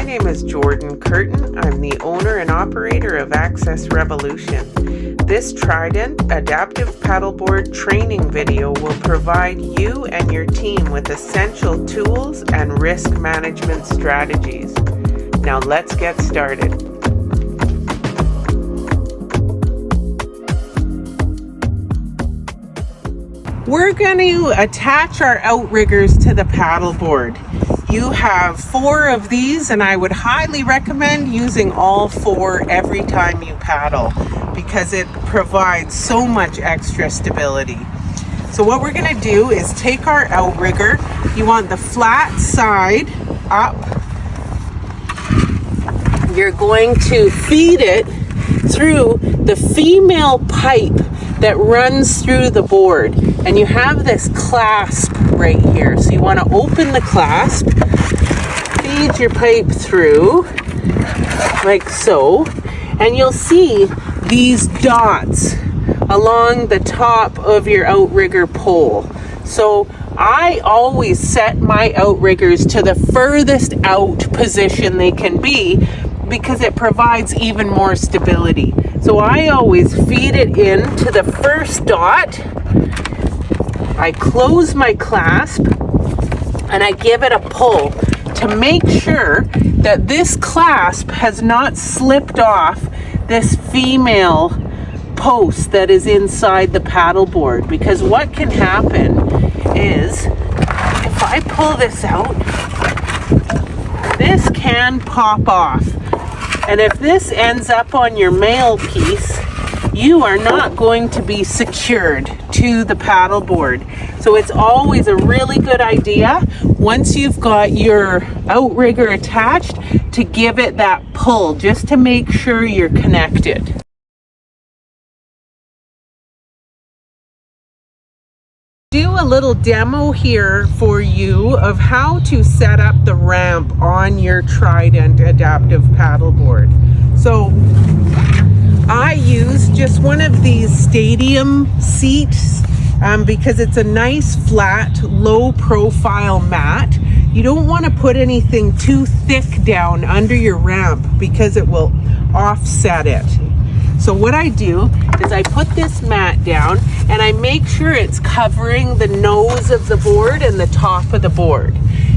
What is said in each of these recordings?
My name is Jordan Kerton. I'm the owner and operator of Access Revolution. This Trident adaptive paddleboard training video will provide you and your team with essential tools and risk management strategies. Now let's get started. We're going to attach our outriggers to the paddleboard. You have 4 of these, and I would highly recommend using all 4 every time you paddle because it provides so much extra stability. So what we're going to do is take our outrigger. You want the flat side up. You're going to feed it through the female pipe that runs through the board, and you have this clasp right here. So you want to open the clasp, feed your pipe through like so, and you'll see these dots along the top of your outrigger pole. So I always set my outriggers to the furthest out position they can be because it provides even more stability. So I always feed it in to the first dot. I close my clasp and I give it a pull to make sure that this clasp has not slipped off this female post that is inside the paddleboard. Because what can happen is if I pull this out, this can pop off. And if this ends up on your male piece, you are not going to be secured to the paddleboard. So it's always a really good idea, once you've got your outrigger attached, to give it that pull just to make sure you're connected. Do a little demo here for you of how to set up the ramp on your Trident adaptive paddleboard. So I use just one of these stadium seats because it's a nice flat low profile mat. You don't want to put anything too thick down under your ramp because it will offset it. So what I do is I put this mat down and I make sure it's covering the nose of the board and the top of the board.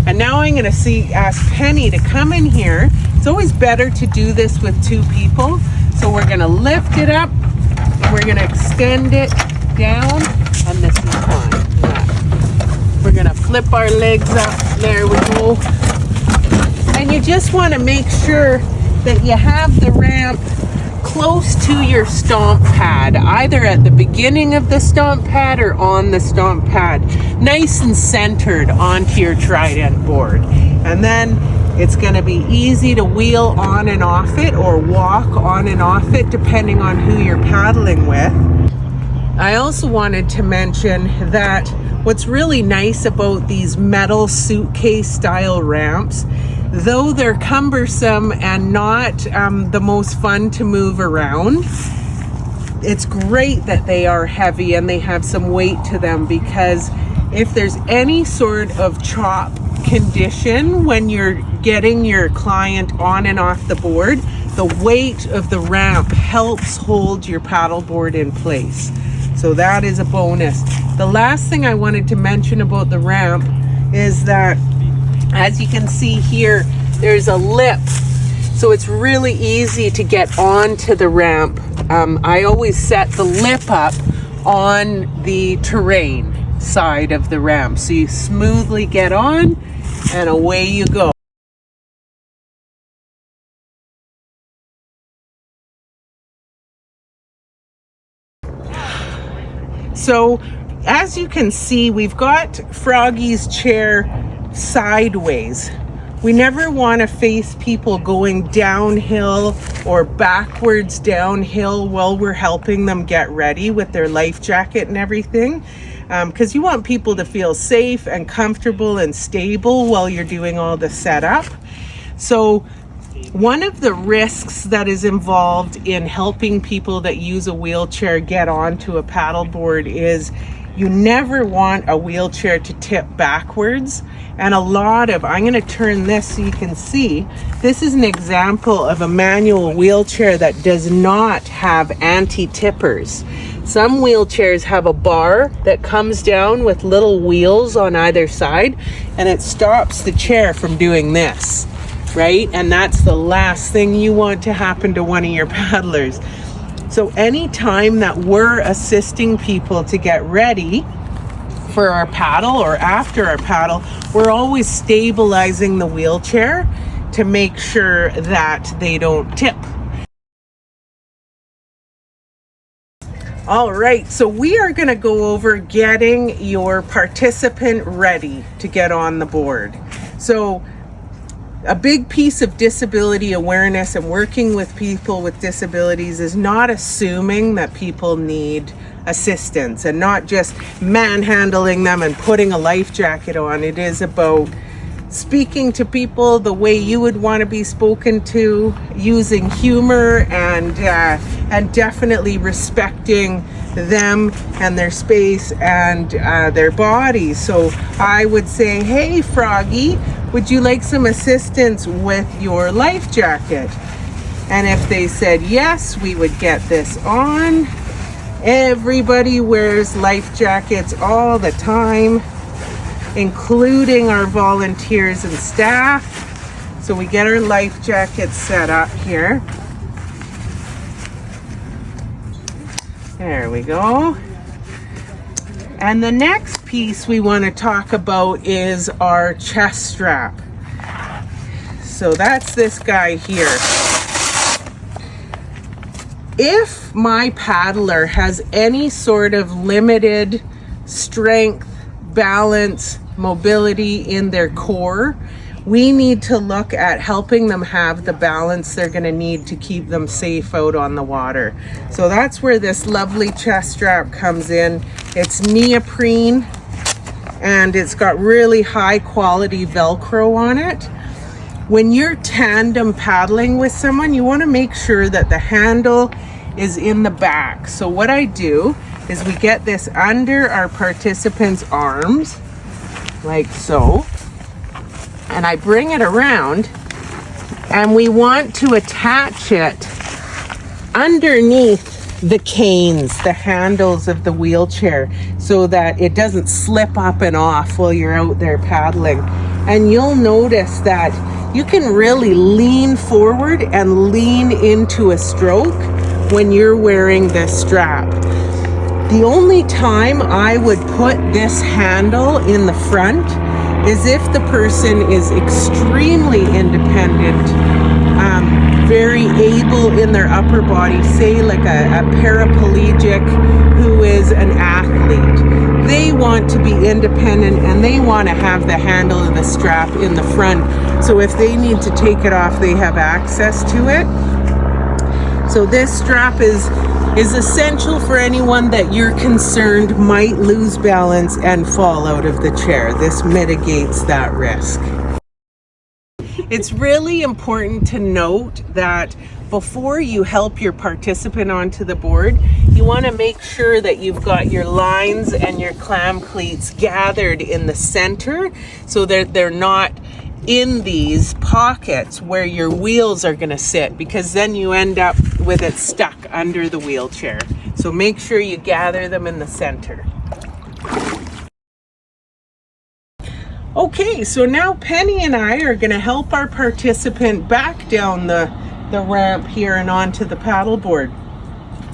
And now I'm going to ask Penny to come in here. It's always better to do this with 2 people. So we're going to lift it up, we're going to extend it down, and this is fine. Yeah. We're going to flip our legs up. There we go. And you just want to make sure that you have the ramp close to your stomp pad, either at the beginning of the stomp pad or on the stomp pad, nice and centered onto your Trident board. And then it's going to be easy to wheel on and off it or walk on and off it depending on who you're paddling with. I also wanted to mention that what's really nice about these metal suitcase style ramps, though they're cumbersome and not the most fun to move around, it's great that they are heavy and they have some weight to them, because if there's any sort of chop condition when you're getting your client on and off the board, the weight of the ramp helps hold your paddleboard in place. So that is a bonus. The last thing I wanted to mention about the ramp is that, as you can see here, there's a lip. So it's really easy to get onto the ramp. I always set the lip up on the terrain side of the ramp. So you smoothly get on and away you go. So as you can see, we've got Froggy's chair sideways. We never want to face people going downhill or backwards downhill while we're helping them get ready with their life jacket and everything, because you want people to feel safe and comfortable and stable while you're doing all the setup. So one of the risks that is involved in helping people that use a wheelchair get onto a paddleboard is You never want a wheelchair to tip backwards. And a lot of, I'm going to turn this so you can see, this is an example of a manual wheelchair that does not have anti-tippers. Some wheelchairs have a bar that comes down with little wheels on either side, and it stops the chair from doing this, right? And that's the last thing you want to happen to one of your paddlers. So anytime that we're assisting people to get ready for our paddle or after our paddle, we're always stabilizing the wheelchair to make sure that they don't tip. All right, so we are going to go over getting your participant ready to get on the board. So a big piece of disability awareness and working with people with disabilities is not assuming that people need assistance and not just manhandling them and putting a life jacket on. It is about speaking to people the way you would want to be spoken to, using humor and definitely respecting them and their space and their bodies. So I would say, hey Froggy, would you like some assistance with your life jacket? And if they said yes, we would get this on. Everybody wears life jackets all the time, including our volunteers and staff. So we get our life jackets set up here. There we go. And the next piece we want to talk about is our chest strap. So that's this guy here. If my paddler has any sort of limited strength, balance, mobility in their core, we need to look at helping them have the balance they're going to need to keep them safe out on the water. So that's where this lovely chest strap comes in. It's neoprene and it's got really high quality Velcro on it. When you're tandem paddling with someone, you want to make sure that the handle is in the back. So what I do is we get this under our participants' arms, like so, and I bring it around, and we want to attach it underneath the canes, the handles of the wheelchair, so that it doesn't slip up and off while you're out there paddling. And you'll notice that you can really lean forward and lean into a stroke when you're wearing this strap. The only time I would put this handle in the front is if the person is extremely independent, very able in their upper body, say like a paraplegic who is an athlete. They want to be independent and they want to have the handle of the strap in the front. So if they need to take it off, they have access to it. So this strap is essential for anyone that you're concerned might lose balance and fall out of the chair. This mitigates that risk. It's really important to note that before you help your participant onto the board, you want to make sure that you've got your lines and your clam cleats gathered in the center so that they're not in these pockets where your wheels are going to sit, because then you end up with it stuck under the wheelchair. So make sure you gather them in the center. Okay, so now Penny and I are going to help our participant back down the ramp here and onto the paddleboard.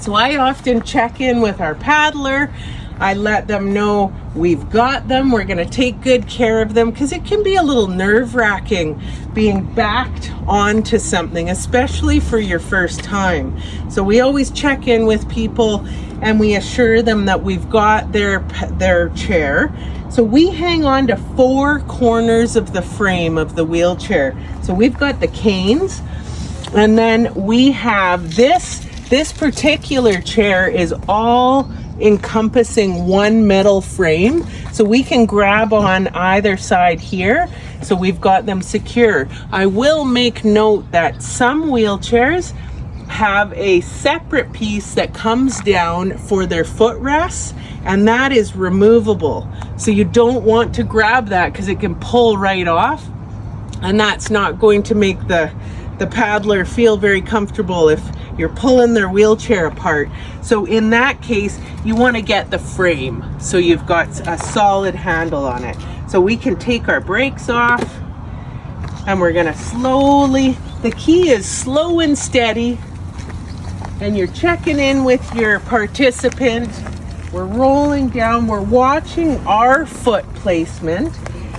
So I often check in with our paddler. I let them know we've got them, we're going to take good care of them, because it can be a little nerve-wracking being backed onto something, especially for your first time. So we always check in with people and we assure them that we've got their chair. So we hang on to 4 corners of the frame of the wheelchair. So we've got the canes, and then we have this particular chair is all encompassing one metal frame, so we can grab on either side here, so we've got them secure. I will make note that some wheelchairs have a separate piece that comes down for their footrests, and that is removable. So you don't want to grab that because it can pull right off, and that's not going to make the paddler feel very comfortable if you're pulling their wheelchair apart. So in that case, you want to get the frame so you've got a solid handle on it. So we can take our brakes off, and we're going to slowly, the key is slow and steady, and you're checking in with your participant. We're rolling down, we're watching our foot placement.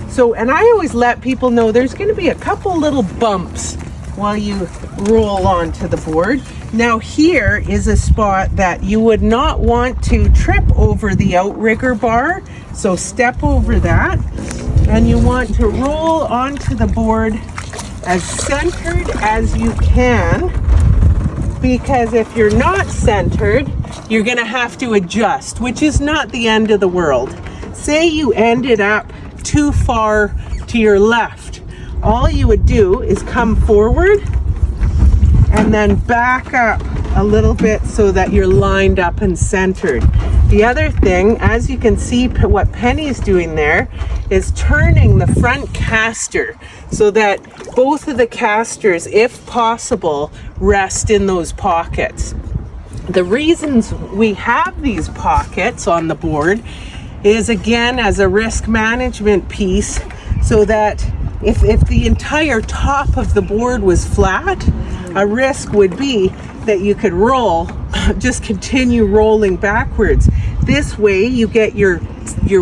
So, and I always let people know there's going to be a couple little bumps while you roll onto the board. Now here is a spot that you would not want to trip over the outrigger bar, so step over that, and you want to roll onto the board as centered as you can, because if you're not centered, you're going to have to adjust, which is not the end of the world. Say you ended up too far to your left. All you would do is come forward and then back up a little bit so that you're lined up and centered. The other thing, as you can see, what Penny's doing there is turning the front caster so that both of the casters, if possible, rest in those pockets. The reasons we have these pockets on the board is, again, as a risk management piece, so that if the entire top of the board was flat, a risk would be that you could roll, just continue rolling backwards. This way you get your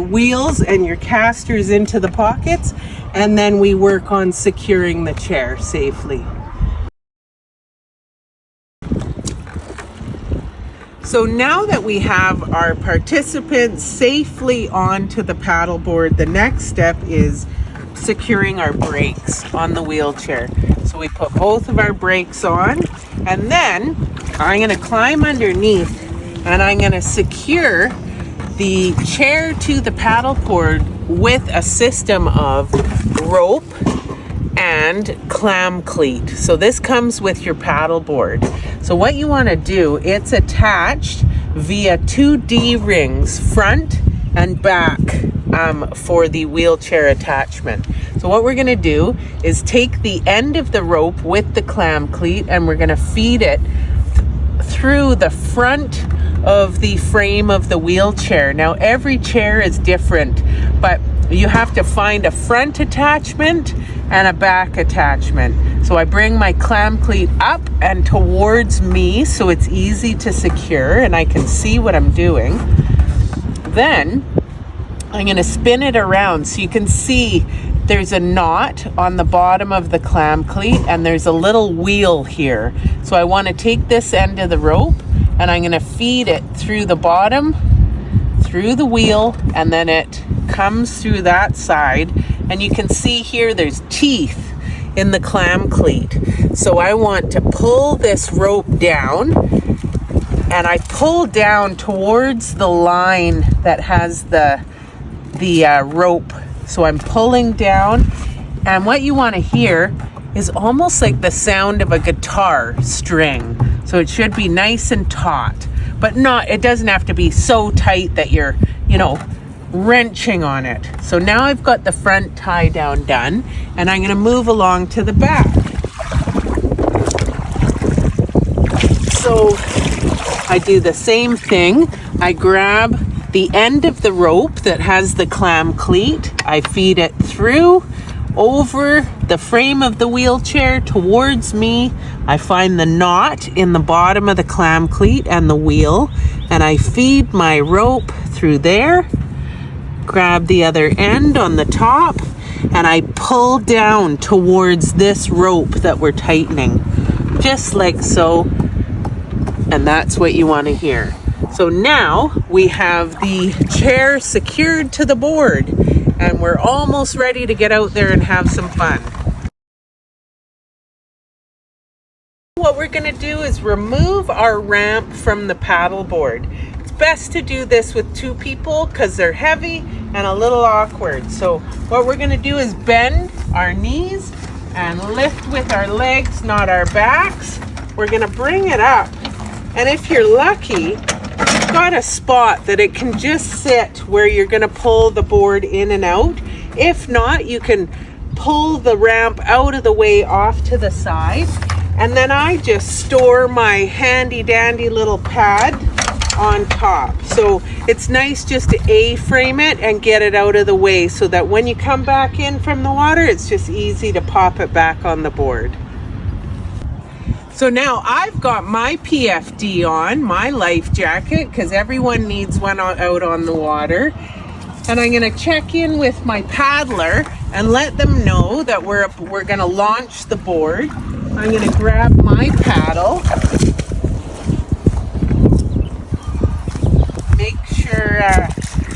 wheels and your casters into the pockets, and then we work on securing the chair safely. So now that we have our participants safely onto the paddleboard, the next step is securing our brakes on the wheelchair. So we put both of our brakes on, and then I'm going to climb underneath and I'm going to secure the chair to the paddleboard with a system of rope and clam cleat. So this comes with your paddleboard. So what you want to do, it's attached via 2 D-rings, front and back, for the wheelchair attachment. So what we're going to do is take the end of the rope with the clam cleat, and we're going to feed it through the front of the frame of the wheelchair. Now every chair is different, but you have to find a front attachment and a back attachment. So I bring my clam cleat up and towards me so it's easy to secure and I can see what I'm doing. Then I'm going to spin it around so you can see there's a knot on the bottom of the clam cleat and there's a little wheel here. So I want to take this end of the rope and I'm going to feed it through the bottom, through the wheel, and then it comes through that side. And you can see here there's teeth in the clam cleat. So I want to pull this rope down, and I pull down towards the line that has the rope. So I'm pulling down, and what you want to hear is almost like the sound of a guitar string. So it should be nice and taut, but it doesn't have to be so tight that you're, wrenching on it. So now I've got the front tie down done, and I'm going to move along to the back. So I do the same thing. I grab the end of the rope that has the clam cleat. I feed it through, over the frame of the wheelchair towards me. I find the knot in the bottom of the clam cleat and the wheel, and I feed my rope through there, grab the other end on the top, and I pull down towards this rope that we're tightening, just like so. And that's what you want to hear. So now we have the chair secured to the board, and we're almost ready to get out there and have some fun. What we're going to do is remove our ramp from the paddleboard. It's best to do this with 2 people because they're heavy and a little awkward. So what we're going to do is bend our knees and lift with our legs, not our backs. we're gonna bring it up, and if you're lucky, you've got a spot that it can just sit where you're gonna pull the board in and out. If not, you can pull the ramp out of the way off to the side, and then I just store my handy dandy little pad on top. So it's nice just to A-frame it and get it out of the way so that when you come back in from the water, it's just easy to pop it back on the board. So now I've got my PFD on, my life jacket, because everyone needs one out on the water. And I'm gonna check in with my paddler and let them know that we're gonna launch the board. I'm gonna grab my paddle. Make sure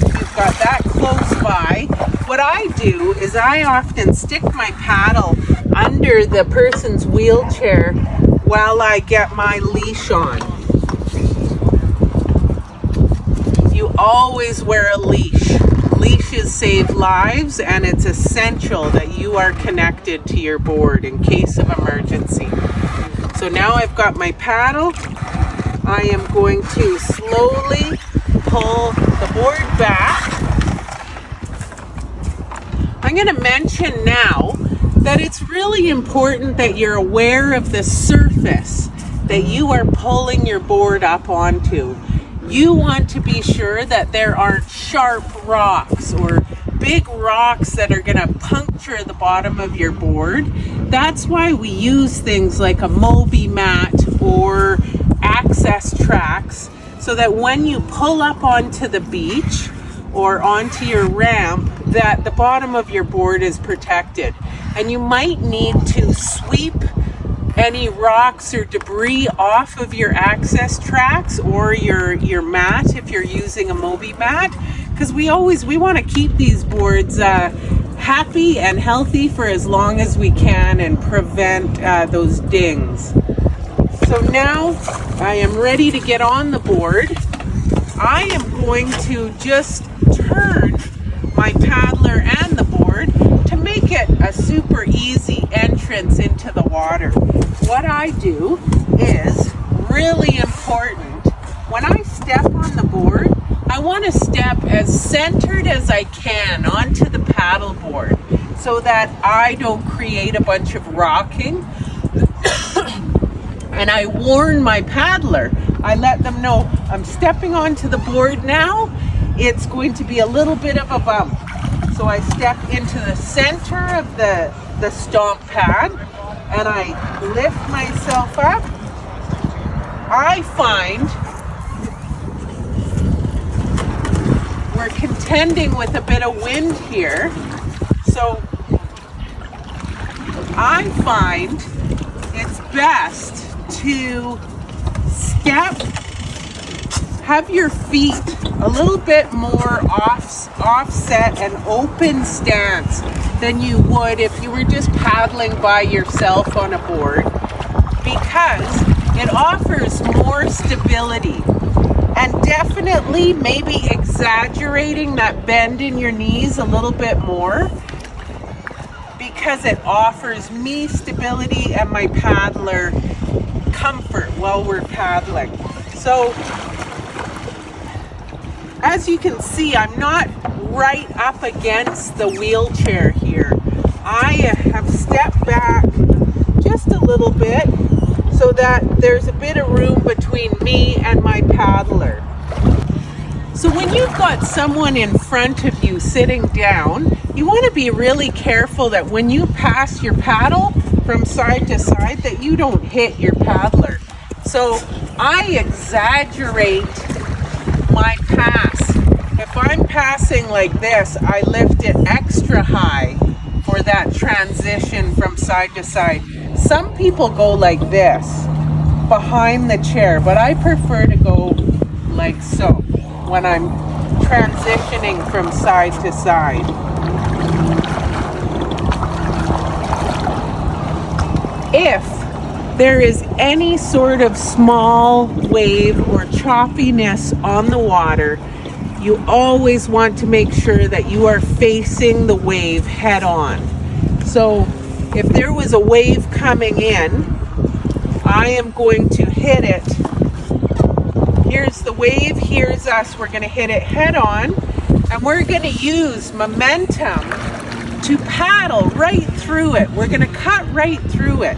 you've got that close by. What I do is I often stick my paddle under the person's wheelchair while I get my leash on. You always wear a leash. Leashes save lives, and it's essential that you are connected to your board in case of emergency. So now I've got my paddle. I am going to slowly pull the board back. I'm going to mention now that it's really important that you're aware of the surface that you are pulling your board up onto. You want to be sure that there aren't sharp rocks or big rocks that are going to puncture the bottom of your board. That's why we use things like a Moby mat or access tracks, so that when you pull up onto the beach or onto your ramp, that the bottom of your board is protected. And you might need to sweep any rocks or debris off of your access tracks or your mat if you're using a Moby mat, because we want to keep these boards happy and healthy for as long as we can and prevent those dings. So now I am ready to get on the board. I am going to just turn my paddler and the board to make it a super easy entrance into the water. What I do is really important. When I step on the board, I want to step as centered as I can onto the paddle board so that I don't create a bunch of rocking. And I warn my paddler. I let them know I'm stepping onto the board now. It's going to be a little bit of a bump. So I step into the center of the stomp pad and I lift myself up. I find we're contending with a bit of wind here. So I find it's best to step, have your feet a little bit more offset and open stance than you would if you were just paddling by yourself on a board, because it offers more stability, and definitely maybe exaggerating that bend in your knees a little bit more, because it offers me stability and my paddler comfort while we're paddling. So as you can see, I'm not right up against the wheelchair here. I have stepped back just a little bit so that there's a bit of room between me and my paddler. So when you've got someone in front of you sitting down, you want to be really careful that when you pass your paddle from side to side, that you don't hit your paddler. So I exaggerate my pass. If I'm passing like this, I lift it extra high for that transition from side to side. Some people go like this, behind the chair, but I prefer to go like so when I'm transitioning from side to side. If there is any sort of small wave or choppiness on the water, you always want to make sure that you are facing the wave head on. So if there was a wave coming in, I am going to hit it. Here's the wave, here's us. We're going to hit it head on, and we're going to use momentum to paddle right through it. We're going to cut right through it.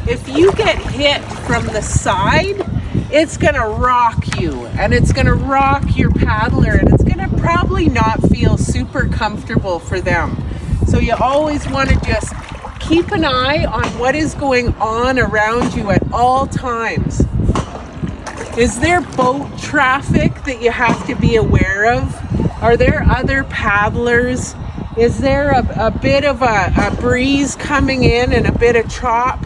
If you get hit from the side, it's going to rock you, and it's going to rock your paddler, and it's going to probably not feel super comfortable for them. So you always want to just keep an eye on what is going on around you at all times. Is there boat traffic that you have to be aware of? Are there other paddlers? Is there a bit of a breeze coming in and a bit of chop?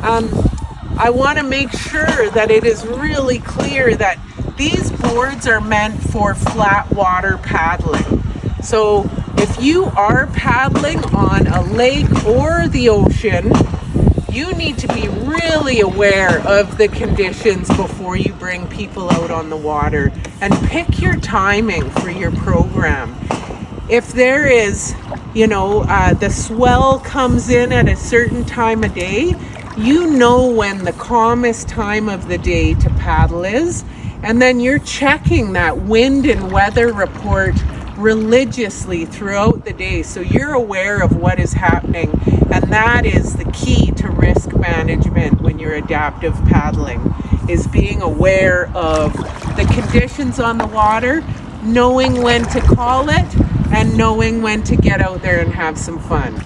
I want to make sure that it is really clear that these boards are meant for flat water paddling. So if you are paddling on a lake or the ocean, you need to be really aware of the conditions before you bring people out on the water, and pick your timing for your program. If there is, the swell comes in at a certain time of day, you know when the calmest time of the day to paddle is, and then you're checking that wind and weather report religiously throughout the day, so you're aware of what is happening. And that is the key to risk management when you're adaptive paddling, is being aware of the conditions on the water, knowing when to call it, and knowing when to get out there and have some fun.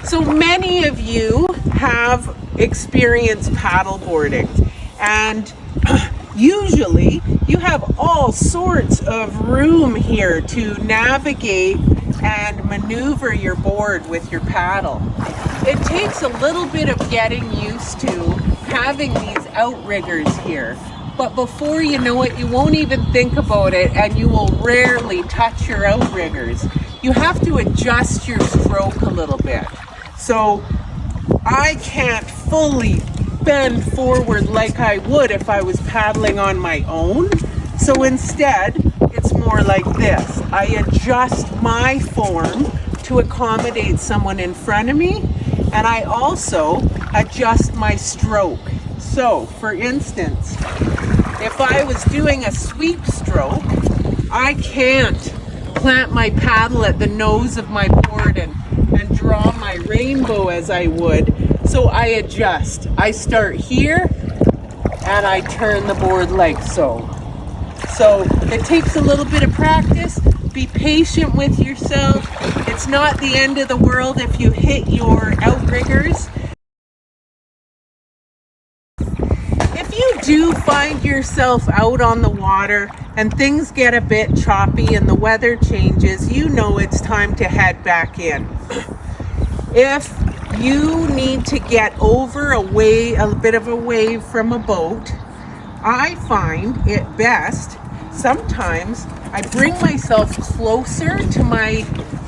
So many of you have experienced paddleboarding, and usually you have all sorts of room here to navigate and maneuver your board with your paddle. It takes a little bit of getting used to having these outriggers here, but before you know it, you won't even think about it, and you will rarely touch your outriggers. You have to adjust your stroke a little bit. So I can't fully bend forward like I would if I was paddling on my own. So instead, it's more like this. I adjust my form to accommodate someone in front of me, and I also adjust my stroke. So, for instance, if I was doing a sweep stroke, I can't plant my paddle at the nose of my board and draw my rainbow as I would. So I adjust. I start here and I turn the board like so. So it takes a little bit of practice. Be patient with yourself. It's not the end of the world if you hit your outriggers. If you do find yourself out on the water and things get a bit choppy and the weather changes, you know it's time to head back in. If you need to get over a bit of a wave from a boat, I find it best, sometimes I bring myself closer to my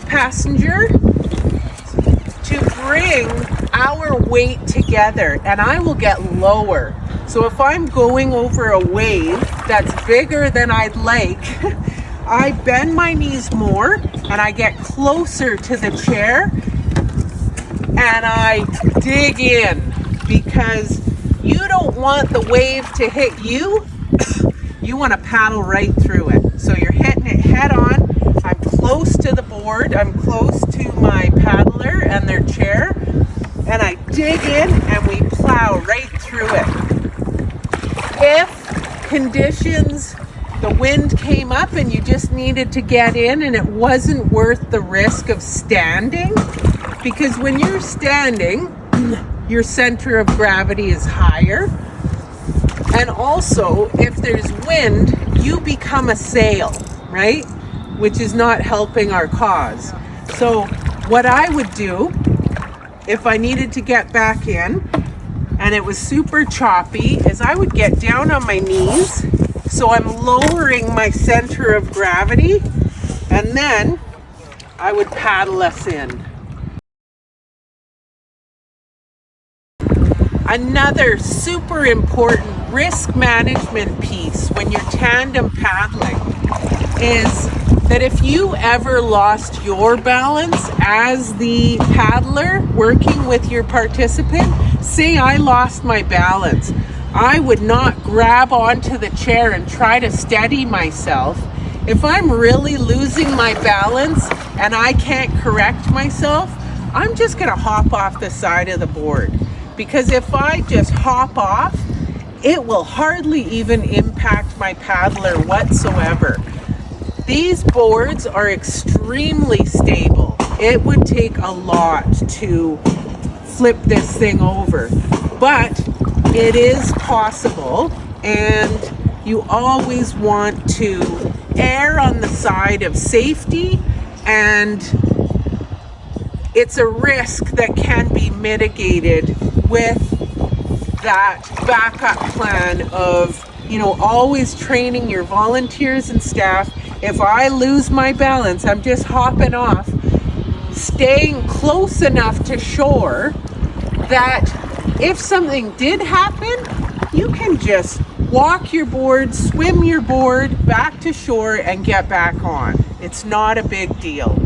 passenger to bring our weight together, and I will get lower. So if I'm going over a wave that's bigger than I'd like, I bend my knees more and I get closer to the chair and I dig in, because you don't want the wave to hit you. You want to paddle right through it. So you're hitting it head on. I'm close to the board. I'm close to my paddler and their chair. And I dig in and we plow right through it. If conditions, the wind came up and you just needed to get in and it wasn't worth the risk of standing, because when you're standing, your center of gravity is higher. And also, if there's wind, you become a sail, right? Which is not helping our cause. So what I would do if I needed to get back in and it was super choppy is I would get down on my knees. So I'm lowering my center of gravity, and then I would paddle us in. Another super important risk management piece when you're tandem paddling is that if you ever lost your balance as the paddler working with your participant, say I lost my balance, I would not grab onto the chair and try to steady myself. If I'm really losing my balance and I can't correct myself, I'm just gonna hop off the side of the board. Because if I just hop off, it will hardly even impact my paddler whatsoever. These boards are extremely stable. It would take a lot to flip this thing over, but it is possible, and you always want to err on the side of safety, and it's a risk that can be mitigated with that backup plan of, always training your volunteers and staff. If I lose my balance, I'm just hopping off, staying close enough to shore that if something did happen, you can just walk your board, swim your board back to shore and get back on. It's not a big deal.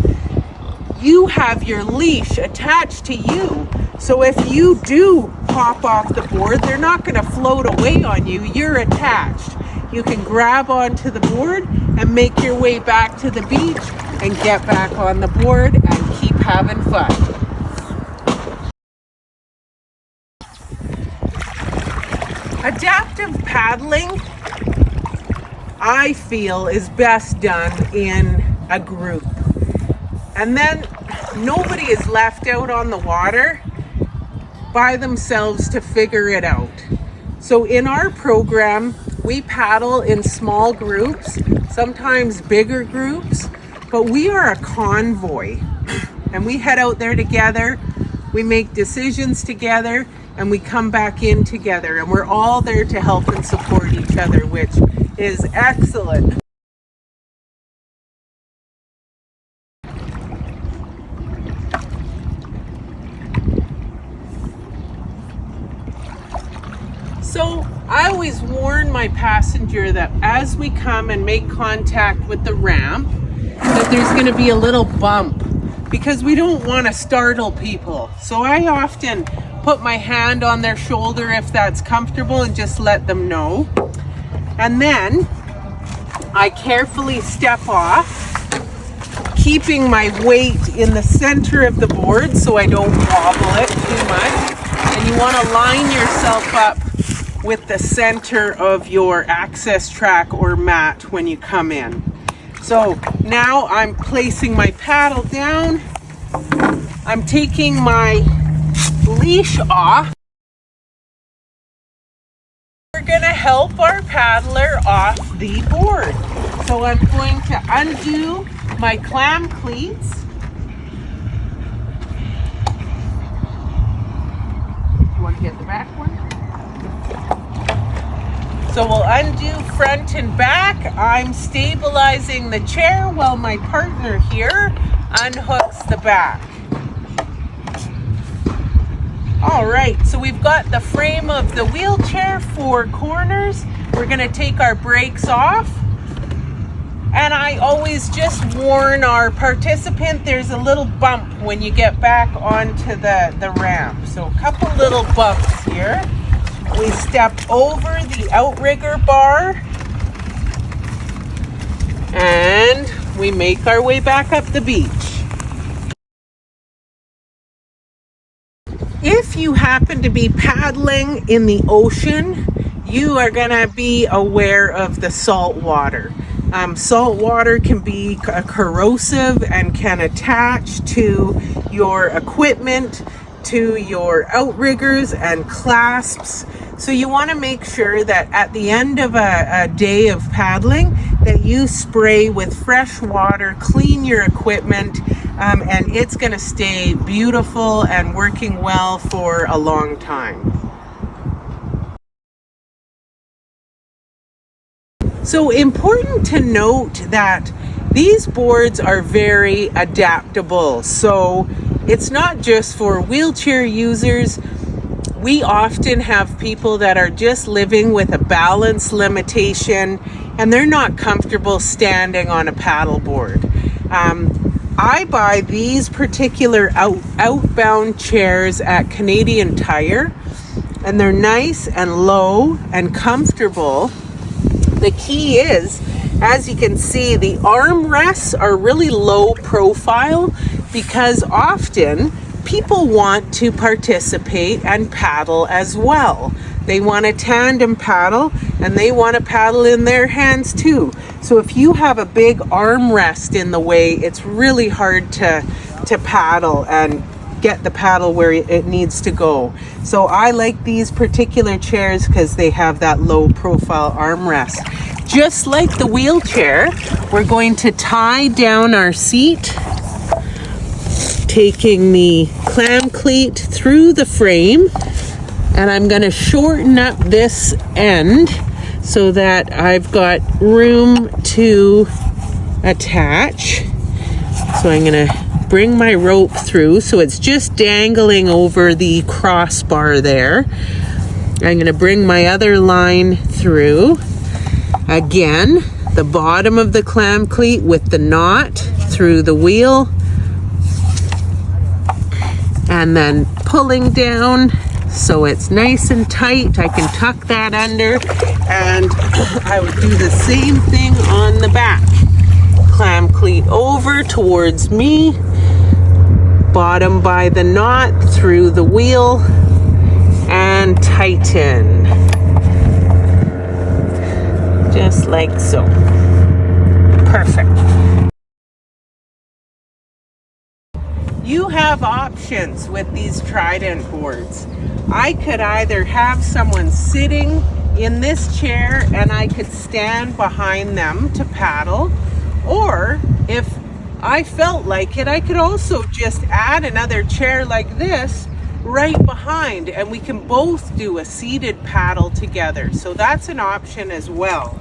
You have your leash attached to you, so if you do hop off the board, they're not going to float away on you. You're attached. You can grab onto the board and make your way back to the beach and get back on the board and keep having fun. Adaptive paddling, I feel, is best done in a group. And then nobody is left out on the water by themselves to figure it out. So in our program, we paddle in small groups, sometimes bigger groups, but we are a convoy. And we head out there together, we make decisions together, and we come back in together. And we're all there to help and support each other, which is excellent. So I always warn my passenger that as we come and make contact with the ramp, that there's going to be a little bump, because we don't want to startle people. So I often put my hand on their shoulder if that's comfortable and just let them know. And then I carefully step off, keeping my weight in the center of the board so I don't wobble it too much. And you want to line yourself up with the center of your access track or mat when you come in. So now I'm placing my paddle down. I'm taking my leash off. We're going to help our paddler off the board. So I'm going to undo my clam cleats. You want to get the back one? So we'll undo front and back. I'm stabilizing the chair while my partner here unhooks the back. All right, so we've got the frame of the wheelchair, 4 corners. We're gonna take our brakes off. And I always just warn our participant there's a little bump when you get back onto the ramp. So a couple little bumps here. We step over the outrigger bar and we make our way back up the beach. If you happen to be paddling in the ocean, you are going to be aware of the salt water. Salt water can be corrosive and can attach to your equipment, to your outriggers and clasps. So you want to make sure that at the end of a day of paddling that you spray with fresh water, clean your equipment, and it's going to stay beautiful and working well for a long time. So important to note that these boards are very adaptable. So it's not just for wheelchair users. We often have people that are just living with a balance limitation and they're not comfortable standing on a paddleboard. I buy these particular outbound chairs at Canadian Tire, and they're nice and low and comfortable. The key is, as you can see, the armrests are really low profile because often people want to participate and paddle as well. They want a tandem paddle and they want to paddle in their hands too. So if you have a big armrest in the way, it's really hard to paddle and get the paddle where it needs to go. So I like these particular chairs because they have that low profile armrest. Just like the wheelchair, we're going to tie down our seat, taking the clam cleat through the frame, and I'm going to shorten up this end so that I've got room to attach. So I'm going to bring my rope through so it's just dangling over the crossbar there. I'm going to bring my other line through. Again, the bottom of the clam cleat with the knot through the wheel, and then pulling down so it's nice and tight. I can tuck that under, and I would do the same thing on the back. Clam cleat over towards me, bottom by the knot through the wheel, and tighten. Just like so. Perfect. You have options with these Trident boards. I could either have someone sitting in this chair and I could stand behind them to paddle, or if I felt like it, I could also just add another chair like this right behind, and we can both do a seated paddle together. So that's an option as well.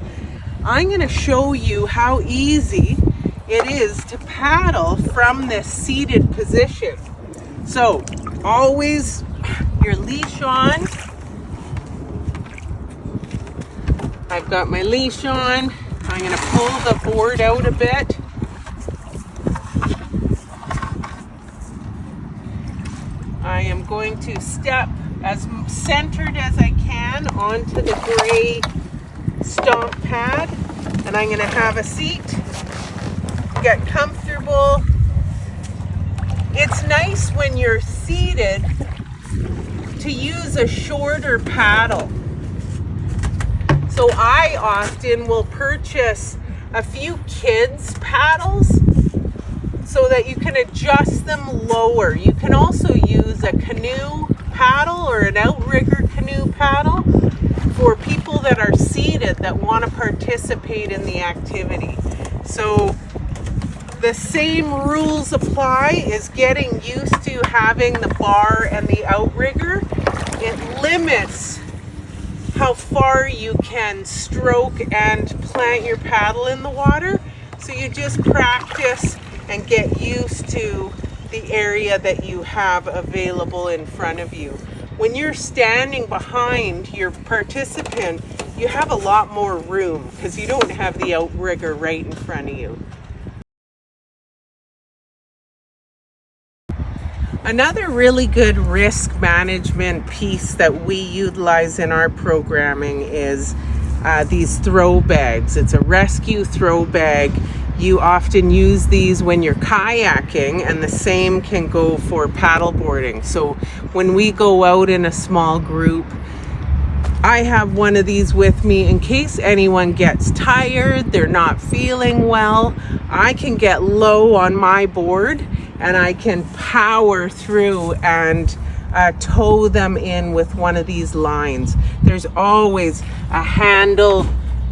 I'm going to show you how easy it is to paddle from this seated position. So always your leash on. I've got my leash on. I'm going to pull the board out a bit. I am going to step as centered as I can onto the gray stomp pad, and I'm going to have a seat, get comfortable. It's nice when you're seated to use a shorter paddle. So I often will purchase a few kids paddles so that you can adjust them lower. You can also use a canoe paddle or an outrigger canoe paddle for people that are seated that want to participate in the activity. So the same rules apply as getting used to having the bar and the outrigger. It limits how far you can stroke and plant your paddle in the water. So you just practice and get used to the area that you have available in front of you. When you're standing behind your participant, you have a lot more room because you don't have the outrigger right in front of you. Another really good risk management piece that we utilize in our programming is these throw bags. It's a rescue throw bag. You often use these when you're kayaking, and the same can go for paddleboarding. So when we go out in a small group, I have one of these with me in case anyone gets tired, they're not feeling well. I can get low on my board and I can power through and tow them in with one of these lines. There's always a handle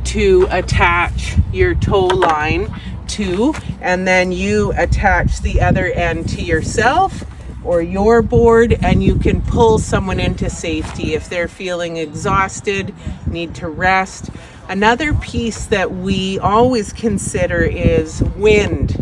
to attach your tow line to, and then you attach the other end to yourself or your board, and you can pull someone into safety if they're feeling exhausted, need to rest. Another piece that we always consider is wind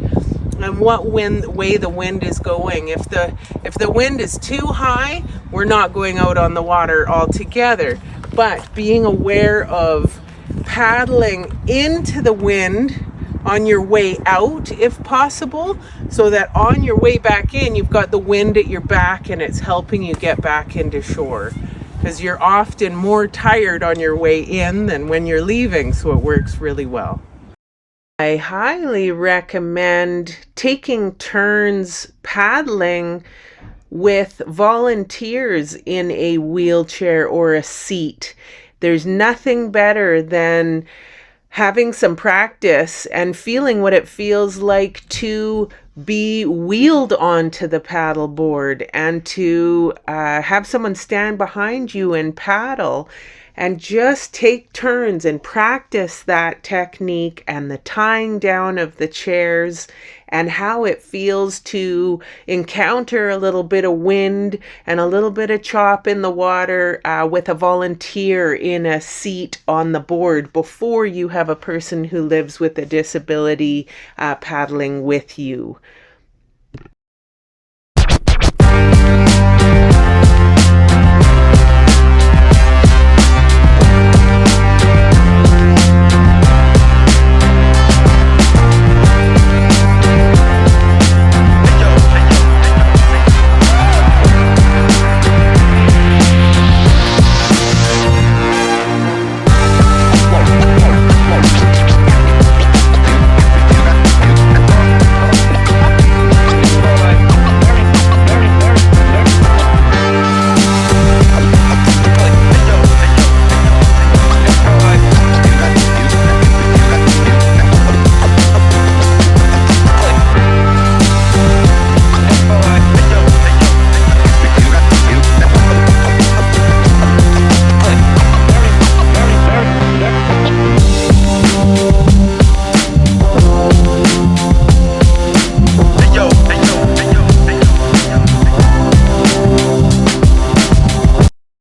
and what way the wind is going. If the wind is too high, we're not going out on the water altogether. But being aware of paddling into the wind on your way out if possible, so that on your way back in you've got the wind at your back and it's helping you get back into shore, because you're often more tired on your way in than when you're leaving, so it works really well. I highly recommend taking turns paddling with volunteers in a wheelchair or a seat. There's nothing better than having some practice and feeling what it feels like to be wheeled onto the paddleboard and to have someone stand behind you and paddle, and just take turns and practice that technique and the tying down of the chairs and how it feels to encounter a little bit of wind and a little bit of chop in the water with a volunteer in a seat on the board before you have a person who lives with a disability paddling with you.